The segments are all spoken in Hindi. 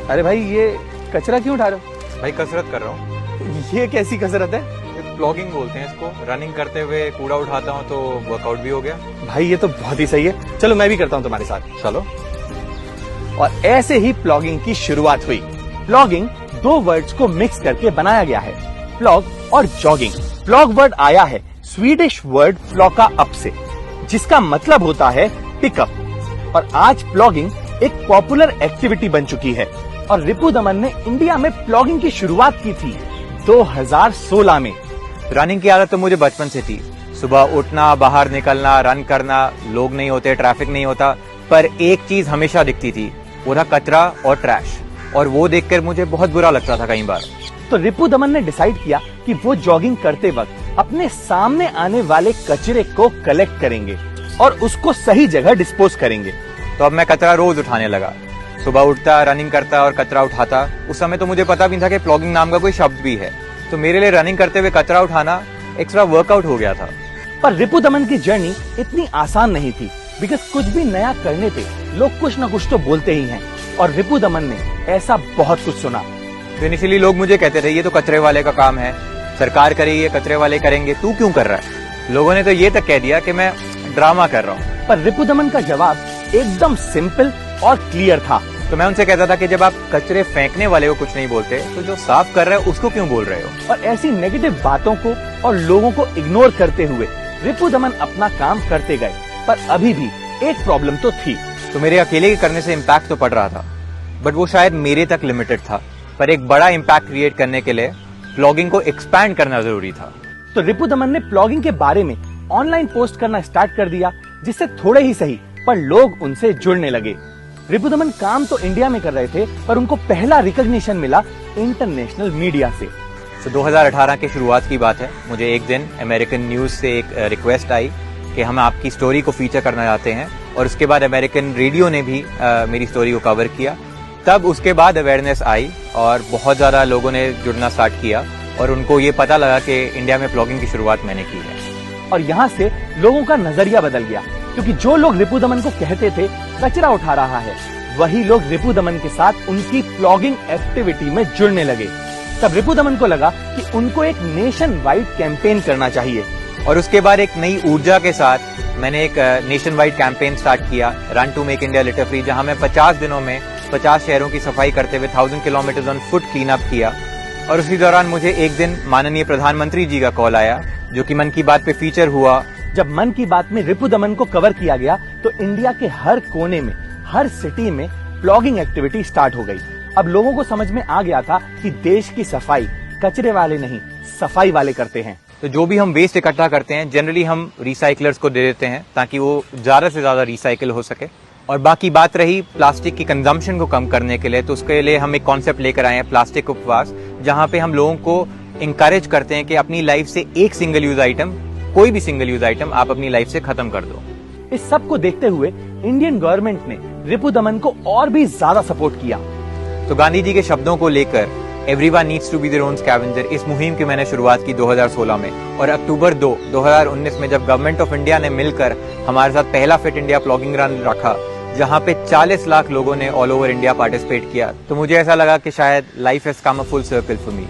अरे भाई ये कचरा क्यों उठा रहे हो? भाई कसरत कर रहा हूँ। ये कैसी कसरत है? प्लॉगिंग बोलते हैं इसको। रनिंग करते हुए कूड़ा उठाता हूँ तो वर्कआउट भी हो गया। भाई ये तो बहुत ही सही है, चलो मैं भी करता हूँ तुम्हारे साथ। चलो। और ऐसे ही प्लॉगिंग की शुरुआत हुई। प्लॉगिंग दो वर्ड्स को मिक्स करके बनाया गया है, प्लॉग और जॉगिंग। प्लॉग वर्ड आया है स्वीडिश वर्ड प्लॉका अप से, जिसका मतलब होता है पिकअप। और आज प्लॉगिंग एक पॉपुलर एक्टिविटी बन चुकी है और रिपु दमन ने इंडिया में प्लॉगिंग की शुरुआत की थी 2016 में। रनिंग की आदत तो मुझे बचपन से थी। सुबह उठना, बाहर निकलना, रन करना, लोग नहीं होते, ट्रैफिक नहीं होता, पर एक चीज हमेशा दिखती थी, वो था कचरा और ट्रैश। और वो देखकर मुझे बहुत बुरा लगता था कई बार। तो रिपु दमन ने डिसाइड किया कि वो जॉगिंग करते वक्त अपने सामने आने वाले कचरे को कलेक्ट करेंगे और उसको सही जगह डिस्पोज करेंगे। तो अब मैं कचरा रोज उठाने लगा। सुबह उठता, रनिंग करता और कचरा उठाता। उस समय तो मुझे पता भी था कि प्लॉगिंग नाम का कोई शब्द भी है। तो मेरे लिए रनिंग करते हुए कचरा उठाना एक्स्ट्रा वर्कआउट हो गया था। पर रिपु दमन की जर्नी इतनी आसान नहीं थी, बिकॉज कुछ भी नया करने पे लोग कुछ न कुछ तो बोलते ही हैं। और रिपु दमन ने ऐसा बहुत कुछ सुना। तो इनिशियली लोग मुझे कहते थे ये तो कचरे वाले का काम है, सरकार करेगी, कचरे वाले करेंगे, तू क्यों कर रहा है। लोगों ने तो ये तक कह दिया कि मैं ड्रामा कर रहा हूँ। पर रिपु दमन का जवाब एकदम सिंपल और क्लियर था। तो मैं उनसे कहता था कि जब आप कचरे फेंकने वाले को कुछ नहीं बोलते तो जो साफ कर रहे हो उसको क्यों बोल रहे हो। और ऐसी नेगेटिव बातों को और लोगों को इग्नोर करते हुए रिपु दमन अपना काम करते गए। पर अभी भी एक प्रॉब्लम तो थी। तो मेरे अकेले के करने से इम्पैक्ट तो पड़ रहा था, बट वो शायद मेरे तक लिमिटेड था। पर एक बड़ा इम्पैक्ट क्रिएट करने के लिए प्लॉगिंग को एक्सपैंड करना जरूरी था। तो रिपु दमन ने प्लॉगिंग के बारे में ऑनलाइन पोस्ट करना स्टार्ट कर दिया, जिससे थोड़े ही सही पर लोग उनसे जुड़ने लगे। रिपु दमन काम तो इंडिया में कर रहे थे, पर उनको पहला रिकॉग्निशन मिला इंटरनेशनल मीडिया से। तो 2018 की शुरुआत की बात है। मुझे एक दिन अमेरिकन न्यूज से एक रिक्वेस्ट आई कि हम आपकी स्टोरी को फीचर करना चाहते हैं। और उसके बाद अमेरिकन रेडियो ने भी मेरी स्टोरी को कवर किया। तब उसके बाद अवेयरनेस आई और बहुत ज्यादा लोगों ने जुड़ना स्टार्ट किया और उनको ये पता लगा कि इंडिया में प्लॉगिंग की शुरुआत मैंने की है। और यहाँ से लोगों का नजरिया बदल गया, क्योंकि जो लोग रिपु दमन को कहते थे कचरा उठा रहा है, वही लोग रिपु दमन के साथ उनकी प्लॉगिंग एक्टिविटी में जुड़ने लगे। तब रिपु दमन को लगा कि उनको एक नेशन वाइड कैंपेन करना चाहिए। और उसके बाद एक नई ऊर्जा के साथ मैंने एक नेशन वाइड कैंपेन स्टार्ट किया, run to make India litter free, जहां मैं 50 दिनों में 50 शहरों की सफाई करते हुए 1000 kilometre on foot clean up किया। और उसी दौरान मुझे एक दिन माननीय प्रधानमंत्री जी का कॉल आया, जो कि मन की बात पे फीचर हुआ। जब मन की बात में रिपु दमन को कवर किया गया तो इंडिया के हर कोने में, हर सिटी में प्लॉगिंग एक्टिविटी स्टार्ट हो गई। अब लोगों को समझ में आ गया था कि देश की सफाई कचरे वाले नहीं, सफाई वाले करते हैं। तो जो भी हम वेस्ट इकट्ठा करते हैं जनरली हम रिसाइकलर्स को दे देते हैं, ताकि वो ज्यादा से ज्यादा रिसाइकिल हो सके। और बाकी बात रही प्लास्टिक की कंजम्पशन को कम करने के लिए, तो उसके लिए हम एक कॉन्सेप्ट लेकर आए हैं, प्लास्टिक उपवास, जहां पे हम लोगों को इंकरेज करते हैं कि अपनी लाइफ से एक सिंगल यूज आइटम, कोई भी सिंगल यूज आइटम आप अपनी लाइफ से खत्म कर दो। इस सब को देखते हुए इंडियन गवर्नमेंट ने रिपु दमन को और भी ज्यादा सपोर्ट किया। तो गांधी जी के शब्दों को लेकर everyone needs to be their own scavenger, इस मुहिम की मैंने शुरुआत की 2016 में। और अक्टूबर 2, 2019 में जब गवर्नमेंट ऑफ इंडिया ने मिलकर हमारे साथ पहला फिट इंडिया प्लॉगिंग रन रखा, जहां पे 40 लाख लोगों ने ऑल ओवर इंडिया पार्टिसिपेट किया, तो मुझे ऐसा लगा कि शायद life has come a full circle for me.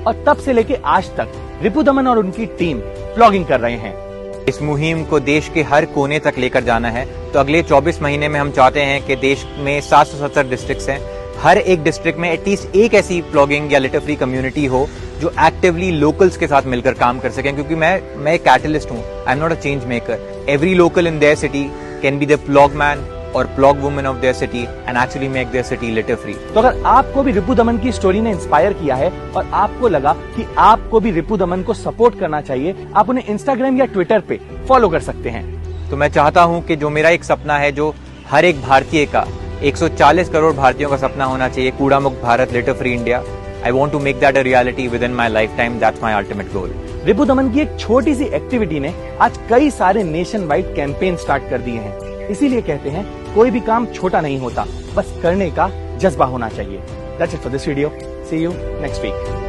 और तब से लेके आज तक रिपु दमन और उनकी टीम प्लॉगिंग कर रहे हैं। इस मुहिम को देश के हर कोने तक लेकर जाना है। तो अगले 24 महीने में हम चाहते हैं कि देश में 770 डिस्ट्रिक्ट्स हैं, हर एक डिस्ट्रिक्ट में एटलीस्ट एक ऐसी प्लॉगिंग या लिटर फ्री कम्युनिटी हो जो एक्टिवली लोकल्स के साथ मिलकर काम कर सकें। क्योंकि मैं एक कैटलिस्ट हूँ, I am not a change maker. Every local in their city can be the plog man और plog woman of their city and actually make their city litter free. तो अगर आपको भी रिपु दमन की स्टोरी ने इंस्पायर किया है और आपको लगा कि आपको भी रिपु दमन को सपोर्ट करना चाहिए, आप उन्हें इंस्टाग्राम या ट्विटर पे फॉलो कर सकते हैं। तो मैं चाहता हूं कि जो मेरा एक सपना है, जो हर एक भारतीय का, 140 करोड़ भारतीयों का सपना होना चाहिए, कूड़ा मुक्त भारत, litter free India, I want to make that a reality within my lifetime. That's my ultimate goal. Ripu Daman की एक छोटी सी एक्टिविटी ने आज कई सारे नेशन वाइड कैंपेन स्टार्ट कर दिए हैं। इसीलिए कहते हैं कोई भी काम छोटा नहीं होता, बस करने का जज्बा होना चाहिए। That's it for this video. See you next week.